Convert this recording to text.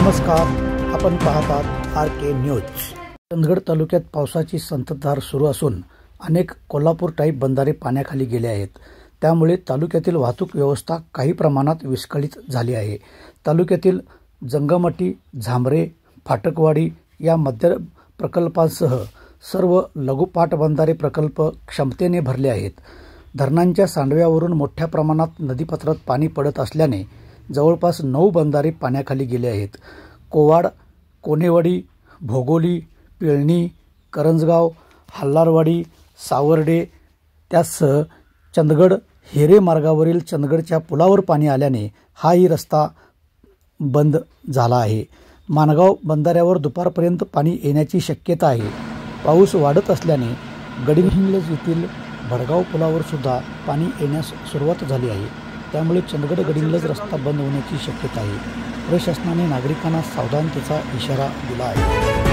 नमस्कार, आपण पाहतात RK न्यूज। चंदगड तालुक्यात पावसाची संततधार सुरू असून अनेक कोल्हापूर टाईप बंधारे पाण्याखाली गेले आहेत। त्यामुळे तालुक्यातील वाहतूक व्यवस्था काही प्रमाणात विस्कळीत झाली आहे। तालुक्यातील जंगमटी, झांबरे, फाटकवाडी या मध्य प्रकल्पांसह सर्व लघु पाटबंधारे प्रकल्प क्षमतेने भरले आहेत। धरणांच्या सांडव्यावरून मोठ्या प्रमाणात नदीपात्रात पाणी पडत असल्याने जवळपास 9 बंधारे पाण्याखाली गेले आहेत। कोवाड, कोनेवाडी, भोगोली, पिळणी, करंजगाव, हल्लारवाडी, सावर्डे त्यासह चंदगड हेरे मार्गावरील चंदगडच्या पुलावर पाणी आल्याने हाही रस्ता बंद झाला आहे। मानगाव बंधाऱ्यावर दुपारपर्यंत पाणी येण्याची शक्यता आहे। पाऊस वाढत असल्याने गडिंग्लज येथील भडगाव पुलावर सुद्धा पाणी येण्यास सुरुवात झाली आहे। त्यामुळे चंदगड गडिंग्लज रस्ता बंद होण्याची शक्यता आहे। प्रशासनाने नागरिकांना सावधानतेचा इशारा दिला आहे।